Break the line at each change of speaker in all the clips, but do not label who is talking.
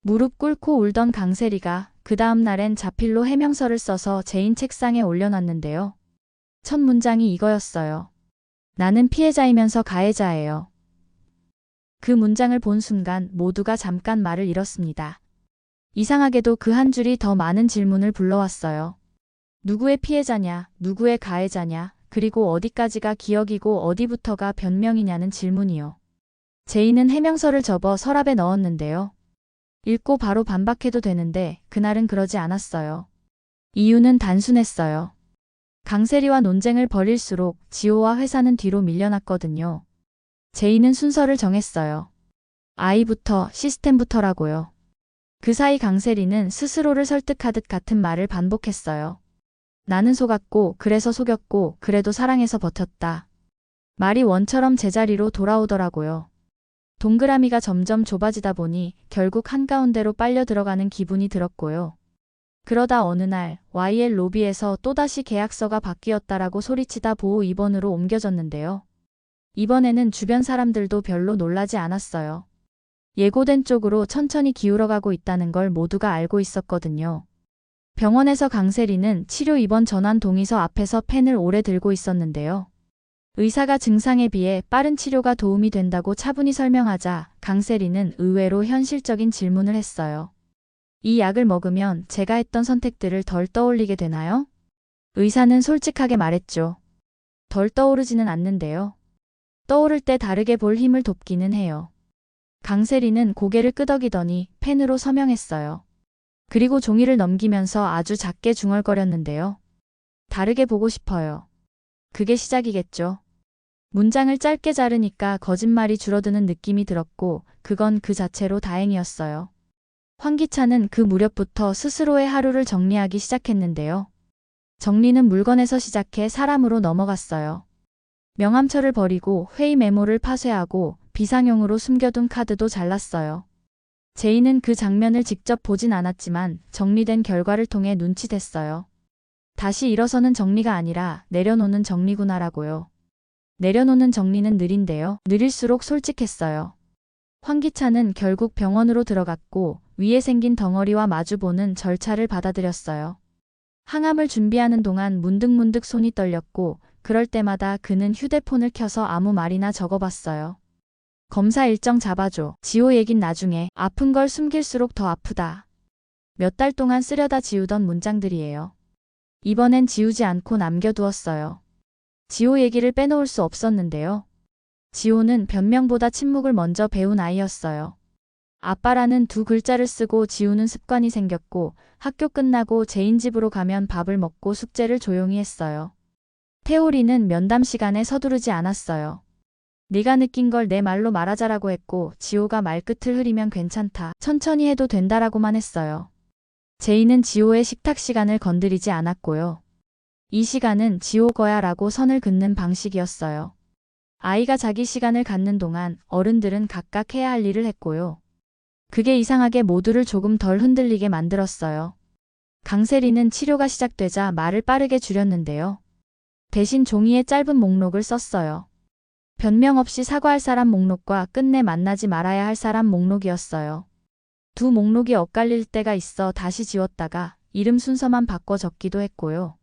무릎 꿇고 울던 강세리가 그 다음 날엔 자필로 해명서를 써서 제인 책상에 올려놨는데요. 첫 문장이 이거였어요. 나는 피해자이면서 가해자예요. 그 문장을 본 순간 모두가 잠깐 말을 잃었습니다. 이상하게도 그 한 줄이 더 많은 질문을 불러왔어요. 누구의 피해자냐, 누구의 가해자냐, 그리고 어디까지가 기억이고 어디부터가 변명이냐는 질문이요. 제인은 해명서를 접어 서랍에 넣었는데요. 읽고 바로 반박해도 되는데 그날은 그러지 않았어요. 이유는 단순했어요. 강세리와 논쟁을 벌일수록 지호와 회사는 뒤로 밀려났거든요. 제인은 순서를 정했어요. 아이부터 시스템부터라고요. 그 사이 강세리는 스스로를 설득하듯 같은 말을 반복했어요. 나는 속았고 그래서 속였고 그래도 사랑해서 버텼다. 말이 원처럼 제자리로 돌아오더라고요. 동그라미가 점점 좁아지다 보니 결국 한가운데로 빨려 들어가는 기분이 들었고요. 그러다 어느 날 YL 로비에서 또다시 계약서가 바뀌었다라고 소리치다 보호 입원으로 옮겨졌는데요. 이번에는 주변 사람들도 별로 놀라지 않았어요. 예고된 쪽으로 천천히 기울어가고 있다는 걸 모두가 알고 있었거든요. 병원에서 강세리는 치료 입원 전환 동의서 앞에서 펜을 오래 들고 있었는데요. 의사가 증상에 비해 빠른 치료가 도움이 된다고 차분히 설명하자 강세리는 의외로 현실적인 질문을 했어요. 이 약을 먹으면 제가 했던 선택들을 덜 떠올리게 되나요? 의사는 솔직하게 말했죠. 덜 떠오르지는 않는데요. 떠오를 때 다르게 볼 힘을 돕기는 해요. 강세리는 고개를 끄덕이더니 펜으로 서명했어요. 그리고 종이를 넘기면서 아주 작게 중얼거렸는데요. 다르게 보고 싶어요. 그게 시작이겠죠. 문장을 짧게 자르니까 거짓말이 줄어드는 느낌이 들었고 그건 그 자체로 다행이었어요. 황기찬은 그 무렵부터 스스로의 하루를 정리하기 시작했는데요. 정리는 물건에서 시작해 사람으로 넘어갔어요. 명함처를 버리고 회의 메모를 파쇄하고 비상용으로 숨겨둔 카드도 잘랐어요. 제이는 그 장면을 직접 보진 않았지만 정리된 결과를 통해 눈치챘어요. 다시 일어서는 정리가 아니라 내려놓는 정리구나라고요. 내려놓는 정리는 느린데요. 느릴수록 솔직했어요. 황기찬은 결국 병원으로 들어갔고 위에 생긴 덩어리와 마주보는 절차를 받아들였어요. 항암을 준비하는 동안 문득문득 손이 떨렸고 그럴 때마다 그는 휴대폰을 켜서 아무 말이나 적어봤어요. 검사 일정 잡아줘. 지호 얘긴 나중에. 아픈 걸 숨길수록 더 아프다. 몇 달 동안 쓰려다 지우던 문장들이에요. 이번엔 지우지 않고 남겨두었어요. 지호 얘기를 빼놓을 수 없었는데요. 지호는 변명보다 침묵을 먼저 배운 아이였어요. 아빠라는 두 글자를 쓰고 지우는 습관이 생겼고 학교 끝나고 제인 집으로 가면 밥을 먹고 숙제를 조용히 했어요. 태오리는 면담 시간에 서두르지 않았어요. 네가 느낀 걸 내 말로 말하자라고 했고 지호가 말끝을 흐리면 괜찮다. 천천히 해도 된다라고만 했어요. 제이는 지호의 식탁 시간을 건드리지 않았고요. 이 시간은 지호 거야 라고 선을 긋는 방식이었어요. 아이가 자기 시간을 갖는 동안 어른들은 각각 해야 할 일을 했고요. 그게 이상하게 모두를 조금 덜 흔들리게 만들었어요. 강세리는 치료가 시작되자 말을 빠르게 줄였는데요. 대신 종이에 짧은 목록을 썼어요. 변명 없이 사과할 사람 목록과 끝내 만나지 말아야 할 사람 목록이었어요. 두 목록이 엇갈릴 때가 있어 다시 지웠다가 이름 순서만 바꿔 적기도 했고요.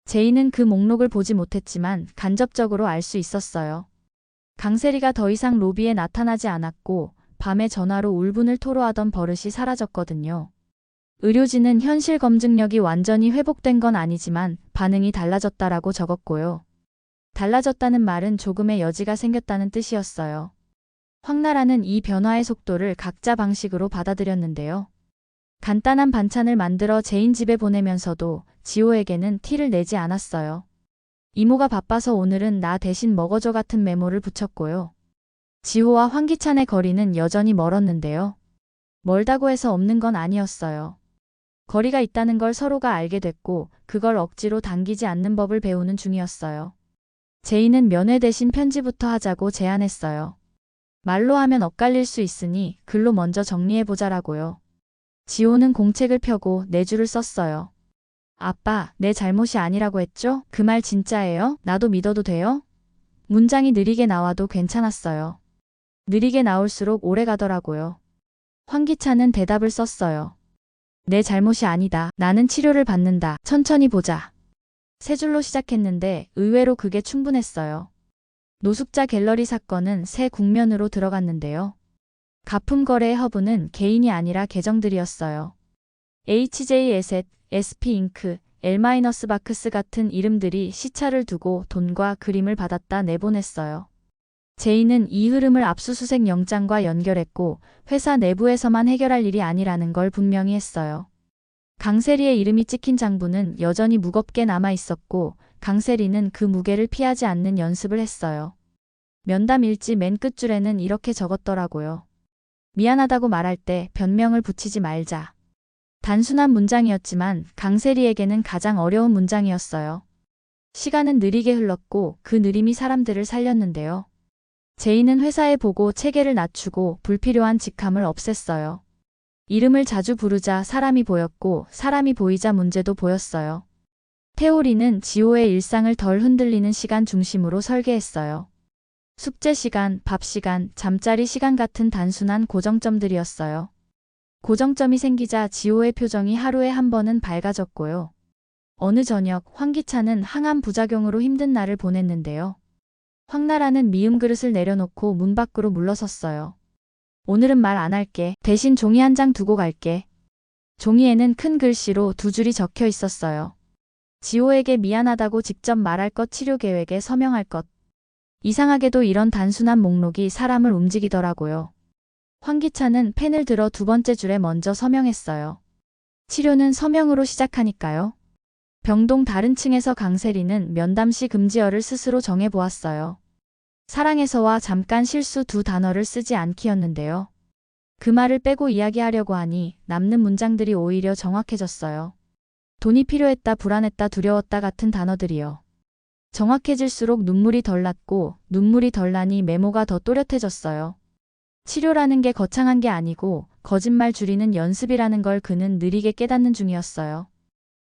제이는 그 목록을 보지 못했지만 간접적으로 알 수 있었어요. 강세리가 더 이상 로비에 나타나지 않았고 밤에 전화로 울분을 토로하던 버릇이 사라졌거든요. 의료진은 현실 검증력이 완전히 회복된 건 아니지만 반응이 달라졌다라고 적었고요. 달라졌다는 말은 조금의 여지가 생겼다는 뜻이었어요. 황나라는 이 변화의 속도를 각자 방식으로 받아들였는데요. 간단한 반찬을 만들어 제인 집에 보내면서도 지호에게는 티를 내지 않았어요. 이모가 바빠서 오늘은 나 대신 먹어줘 같은 메모를 붙였고요. 지호와 황기찬의 거리는 여전히 멀었는데요. 멀다고 해서 없는 건 아니었어요. 거리가 있다는 걸 서로가 알게 됐고 그걸 억지로 당기지 않는 법을 배우는 중이었어요. 제이는 면회 대신 편지부터 하자고 제안했어요. 말로 하면 엇갈릴 수 있으니 글로 먼저 정리해보자라고요. 지호는 공책을 펴고 네 줄을 썼어요. 아빠, 내 잘못이 아니라고 했죠? 그 말 진짜예요? 나도 믿어도 돼요? 문장이 느리게 나와도 괜찮았어요. 느리게 나올수록 오래 가더라고요. 황기찬은 대답을 썼어요. 내 잘못이 아니다. 나는 치료를 받는다. 천천히 보자. 세 줄로 시작했는데 의외로 그게 충분했어요. 노숙자 갤러리 사건은 새 국면으로 들어갔는데요. 가품 거래의 허브는 개인이 아니라 계정들이었어요. HJ 에셋, SP 잉크, L-바크스 같은 이름들이 시차를 두고 돈과 그림을 받았다 내보냈어요. 제이는 이 흐름을 압수수색 영장과 연결했고 회사 내부에서만 해결할 일이 아니라는 걸 분명히 했어요. 강세리의 이름이 찍힌 장부는 여전히 무겁게 남아 있었고 강세리는 그 무게를 피하지 않는 연습을 했어요. 면담 일지 맨 끝줄에는 이렇게 적었더라고요. 미안하다고 말할 때 변명을 붙이지 말자. 단순한 문장이었지만 강세리에게는 가장 어려운 문장이었어요. 시간은 느리게 흘렀고 그 느림이 사람들을 살렸는데요. 제이는 회사에 보고 체계를 낮추고 불필요한 직함을 없앴어요. 이름을 자주 부르자 사람이 보였고 사람이 보이자 문제도 보였어요. 태오리는 지호의 일상을 덜 흔들리는 시간 중심으로 설계했어요. 숙제 시간, 밥 시간, 잠자리 시간 같은 단순한 고정점들이었어요. 고정점이 생기자 지호의 표정이 하루에 한 번은 밝아졌고요. 어느 저녁 황기찬은 항암 부작용으로 힘든 날을 보냈는데요. 황나라는 미음 그릇을 내려놓고 문 밖으로 물러섰어요. 오늘은 말 안 할게. 대신 종이 한 장 두고 갈게. 종이에는 큰 글씨로 두 줄이 적혀 있었어요. 지호에게 미안하다고 직접 말할 것, 치료 계획에 서명할 것. 이상하게도 이런 단순한 목록이 사람을 움직이더라고요. 황기찬은 펜을 들어 두 번째 줄에 먼저 서명했어요. 치료는 서명으로 시작하니까요. 병동 다른 층에서 강세리는 면담시 금지어를 스스로 정해보았어요. 사랑해서와 잠깐 실수 두 단어를 쓰지 않기였는데요. 그 말을 빼고 이야기하려고 하니 남는 문장들이 오히려 정확해졌어요. 돈이 필요했다, 불안했다, 두려웠다 같은 단어들이요. 정확해질수록 눈물이 덜 났고 눈물이 덜 나니 메모가 더 또렷해졌어요. 치료라는 게 거창한 게 아니고 거짓말 줄이는 연습이라는 걸 그는 느리게 깨닫는 중이었어요.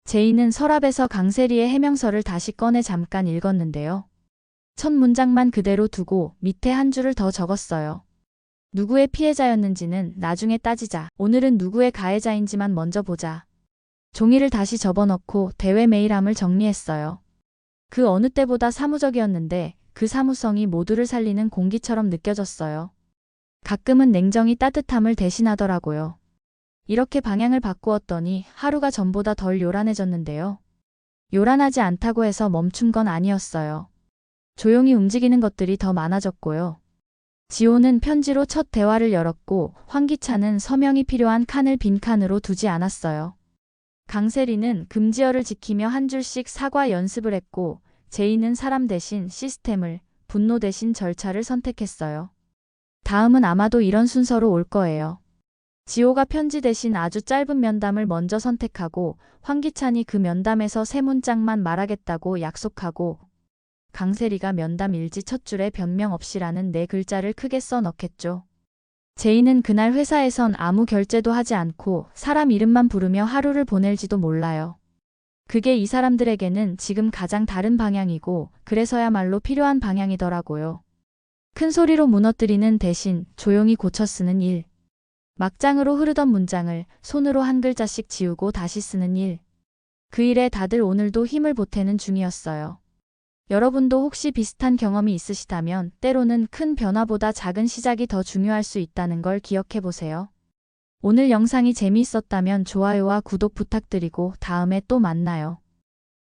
제이는 서랍에서 강세리의 해명서를 다시 꺼내 잠깐 읽었는데요. 첫 문장만 그대로 두고 밑에 한 줄을 더 적었어요. 누구의 피해자였는지는 나중에 따지자. 오늘은 누구의 가해자인지만 먼저 보자. 종이를 다시 접어넣고 대외 메일함을 정리했어요. 그 어느 때보다 사무적이었는데 그 사무성이 모두를 살리는 공기처럼 느껴졌어요. 가끔은 냉정이 따뜻함을 대신하더라고요. 이렇게 방향을 바꾸었더니 하루가 전보다 덜 요란해졌는데요. 요란하지 않다고 해서 멈춘 건 아니었어요. 조용히 움직이는 것들이 더 많아졌고요. 지호는 편지로 첫 대화를 열었고 황기찬은 서명이 필요한 칸을 빈 칸으로 두지 않았어요. 강세리는 금지어를 지키며 한 줄씩 사과 연습을 했고 제이는 사람 대신 시스템을, 분노 대신 절차를 선택했어요. 다음은 아마도 이런 순서로 올 거예요. 지호가 편지 대신 아주 짧은 면담을 먼저 선택하고 황기찬이 그 면담에서 세 문장만 말하겠다고 약속하고 강세리가 면담 일지 첫 줄에 변명 없이라는 네 글자를 크게 써 넣겠죠. 제이는 그날 회사에선 아무 결제도 하지 않고 사람 이름만 부르며 하루를 보낼지도 몰라요. 그게 이 사람들에게는 지금 가장 다른 방향이고 그래서야말로 필요한 방향이더라고요. 큰 소리로 무너뜨리는 대신 조용히 고쳐 쓰는 일. 막장으로 흐르던 문장을 손으로 한 글자씩 지우고 다시 쓰는 일. 그 일에 다들 오늘도 힘을 보태는 중이었어요. 여러분도 혹시 비슷한 경험이 있으시다면 때로는 큰 변화보다 작은 시작이 더 중요할 수 있다는 걸 기억해 보세요. 오늘 영상이 재미있었다면 좋아요와 구독 부탁드리고 다음에 또 만나요.